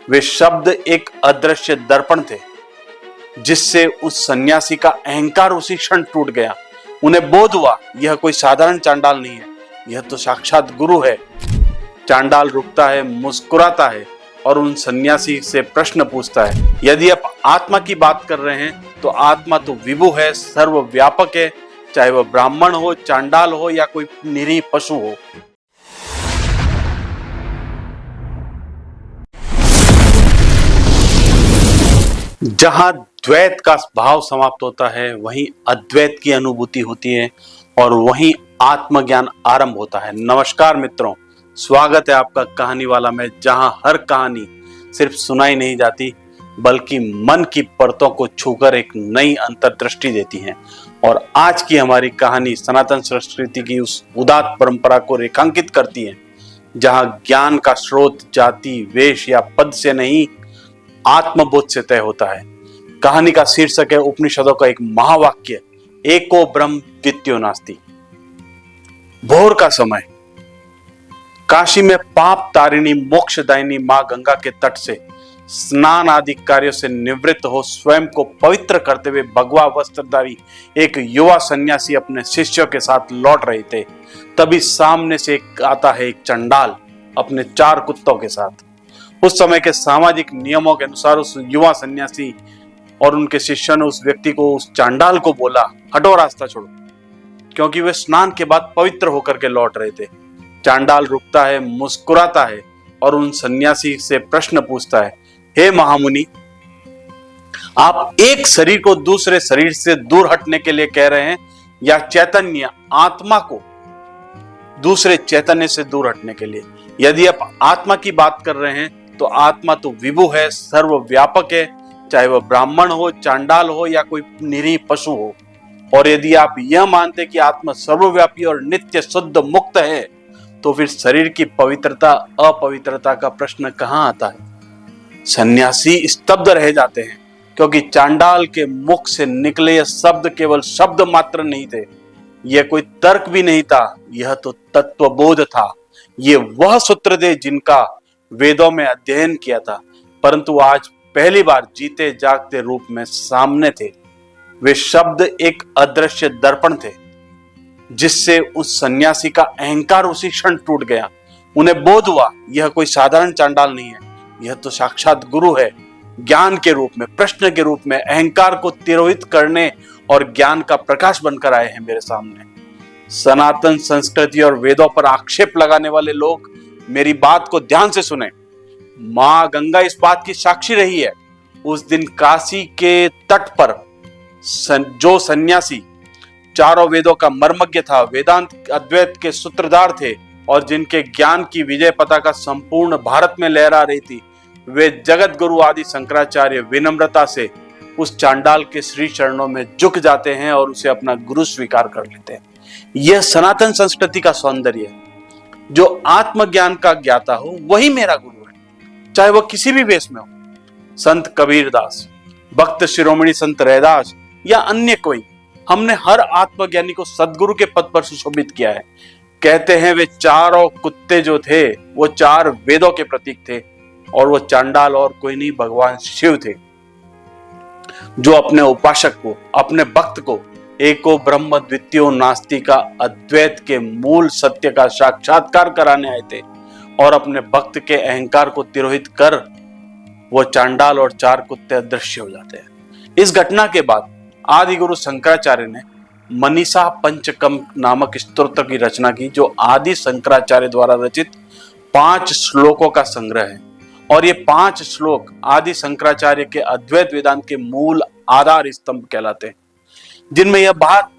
वे शब्द एक अदृश्य दर्पण थे जिससे उस सन्यासी का अहंकार उसी क्षण टूट गया। उन्हें बोध हुआ यह कोई साधारण चांडाल नहीं है, यह तो साक्षात गुरु है। चांडाल रुकता है, मुस्कुराता है और उन सन्यासी से प्रश्न पूछता है, यदि आप आत्मा की बात कर रहे हैं तो आत्मा तो विभु है, सर्वव्यापक है, चाहे वह ब्राह्मण हो, चांडाल हो या कोई निरीह पशु हो। जहां द्वैत का भाव समाप्त होता है वहीं अद्वैत की अनुभूति होती है और वहीं आत्मज्ञान आरंभ होता है। नमस्कार मित्रों, स्वागत है आपका कहानी वाला में, जहां हर कहानी सिर्फ सुनाई नहीं जाती बल्कि मन की परतों को छूकर एक नई अंतर्दृष्टि देती है। और आज की हमारी कहानी सनातन संस्कृति की उस उदात्त परंपरा को रेखांकित करती है जहां ज्ञान का स्रोत जाति, वेश या पद से नहीं, आत्मबोध से तय होता है। कहानी का शीर्षक है उपनिषदों का एक महावाक्य, एको ब्रह्म द्वितीयो नास्ति। भोर का समय काशी में पाप तारिणी मोक्षदायिनी मां गंगा के तट से स्नान आदि कार्यों से निवृत्त हो स्वयं को पवित्र करते हुए भगवा वस्त्रधारी एक युवा सन्यासी अपने शिष्यों के साथ लौट रहे थे। तभी सामने से आता है एक चंडाल अपने 4 कुत्तों के साथ। उस समय के सामाजिक नियमों के अनुसार उस युवा सन्यासी और उनके शिष्यों ने उस व्यक्ति को, उस चांडाल को बोला, हटो, रास्ता छोड़ो, क्योंकि वे स्नान के बाद पवित्र होकर के लौट रहे थे। चांडाल रुकता है, मुस्कुराता है और उन सन्यासी से प्रश्न पूछता है, हे महामुनि, आप एक शरीर को दूसरे शरीर से दूर हटने के लिए कह रहे हैं या चैतन्य आत्मा को दूसरे चैतन्य से दूर हटने के लिए? यदि आप आत्मा की बात कर रहे हैं तो आत्मा तो विभु है, सर्वव्यापक है, चाहे वह ब्राह्मण हो, चांडाल हो या कोई निरीह पशु हो। और यदि आप यह मानते कि आत्मा सर्वव्यापी और नित्य शुद्ध मुक्त है तो फिर शरीर की पवित्रता अपवित्रता का प्रश्न कहां आता है? सन्यासी स्तब्ध रह जाते हैं क्योंकि चांडाल के मुख से निकले यह शब्द केवल शब्द मात्र नहीं थे, यह कोई तर्क भी नहीं था, यह तो तत्वबोध था। ये वह सूत्र थे जिनका वेदों में अध्ययन किया था, परंतु आज पहली बार जीते जागते रूप में सामने थे। वे शब्द एक अदृश्य दर्पण थे जिससे उस सन्यासी का अहंकार उसी क्षण टूट गया। उन्हें बोध हुआ यह कोई साधारण चांडाल नहीं है, यह तो साक्षात गुरु है। ज्ञान के रूप में, प्रश्न के रूप में अहंकार को तिरोहित करने और ज्ञान का प्रकाश बनकर आए हैं मेरे सामने। सनातन संस्कृति और वेदों पर आक्षेप लगाने वाले लोग मेरी बात को ध्यान से सुने। मां गंगा इस बात की साक्षी रही है। उस दिन काशी के तट पर जो सन्यासी चारों वेदों का मर्मज्ञ था, वेदांत अद्वैत के सूत्रधार थे और जिनके ज्ञान की विजय पताका संपूर्ण भारत में लहरा रही थी, वे जगत गुरु आदि शंकराचार्य विनम्रता से उस चांडाल के श्री चरणों में झुक जाते हैं और उसे अपना गुरु स्वीकार कर लेते हैं। यह सनातन संस्कृति का सौंदर्य है। जो आत्मज्ञान का ज्ञाता हो वही मेरा गुरु है, चाहे वह किसी भी वेश में हो। संत कबीरदास, भक्त शिरोमणि संत रैदास या अन्य कोई, हमने हर आत्मज्ञानी को सदगुरु के पद पर सुशोभित किया है। कहते हैं वे चारों कुत्ते जो थे वो 4 वेदों के प्रतीक थे और वो चांडाल और कोई नहीं, भगवान शिव थे, जो अपने उपासक को, अपने भक्त को एको ब्रह्म द्वितीयो नास्ति का अद्वैत के मूल सत्य का साक्षात्कार कराने आए थे। और अपने भक्त के अहंकार को तिरोहित कर वो चांडाल और 4 कुत्ते अदृश्य हो जाते हैं। इस घटना के बाद आदि गुरु शंकराचार्य ने मनीषा पंचकम नामक स्तोत्र की रचना की, जो आदि शंकराचार्य द्वारा रचित 5 श्लोकों का संग्रह है। और ये 5 श्लोक आदि शंकराचार्य के अद्वैत वेदांत के मूल आधार स्तंभ कहलाते हैं, जिनमें यह बात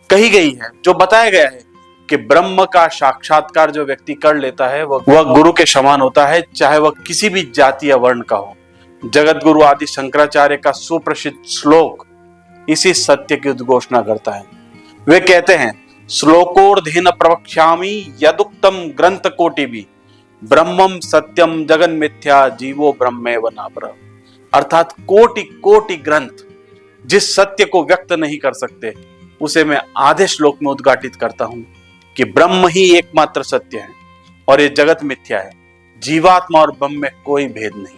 कही गई है, जो बताया गया है कि ब्रह्म का साक्षात्कार जो व्यक्ति कर लेता है वह गुरु के समान होता है, चाहे वह किसी भी जाति या वर्ण का हो। जगत गुरु आदि शंकराचार्य का सुप्रसिद्ध श्लोक इसी सत्य की उद्घोषणा करता है। वे कहते हैं, श्लोकोर्धेन प्रवक्ष्यामि यदुक्तम ग्रंथ कोटि भी ब्रह्मम सत्यम जगन मिथ्या जीवो ब्रह्मेव नापरः। अर्थात कोटि कोटि ग्रंथ जिस सत्य को व्यक्त नहीं कर सकते उसे मैं आधे श्लोक में उद्घाटित करता हूं कि ब्रह्म ही एकमात्र सत्य है और ये जगत मिथ्या है, जीवात्मा और ब्रह्म में कोई भेद नहीं।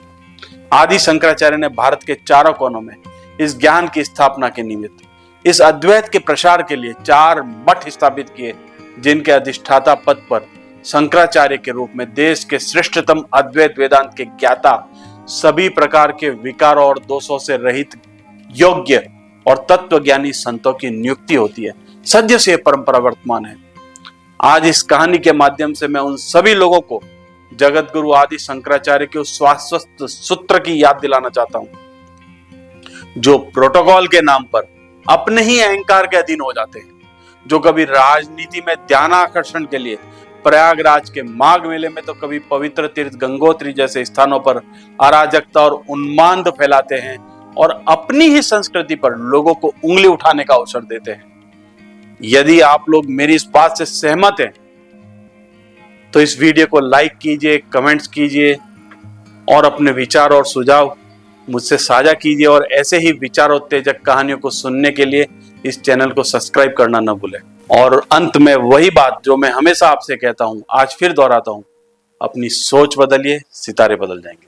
आदि शंकराचार्य ने भारत के चारों कोनों में इस ज्ञान की स्थापना के निमित्त इस अद्वैत के प्रसार के लिए 4 मठ स्थापित किए, जिनके अधिष्ठाता पद पर शंकराचार्य के रूप में देश के श्रेष्ठतम अद्वैत वेदांत के ज्ञाता, सभी प्रकार के विकारों और दोषों से रहित योग्य और तत्वज्ञानी संतों की नियुक्ति होती है। सद्य से यह परंपरा वर्तमान है। आज इस कहानी के माध्यम से मैं उन सभी लोगों को जगत गुरु आदि शंकराचार्य के उस शाश्वत सूत्र की याद दिलाना चाहता हूं, जो प्रोटोकॉल के नाम पर अपने ही अहंकार के अधीन हो जाते हैं, जो कभी राजनीति में ध्यानाकर्षण के लिए प्रयागराज के माघ मेले में, तो कभी पवित्र तीर्थ गंगोत्री जैसे स्थानों पर अराजकता और उन्माद फैलाते हैं और अपनी ही संस्कृति पर लोगों को उंगली उठाने का अवसर देते हैं। यदि आप लोग मेरी इस बात से सहमत हैं तो इस वीडियो को लाइक कीजिए, कमेंट्स कीजिए और अपने विचार और सुझाव मुझसे साझा कीजिए। और ऐसे ही विचारोत्तेजक कहानियों को सुनने के लिए इस चैनल को सब्सक्राइब करना न भूलें। और अंत में वही बात जो मैं हमेशा आपसे कहता हूं, आज फिर दोहराता हूं, अपनी सोच बदलिए, सितारे बदल जाएंगे।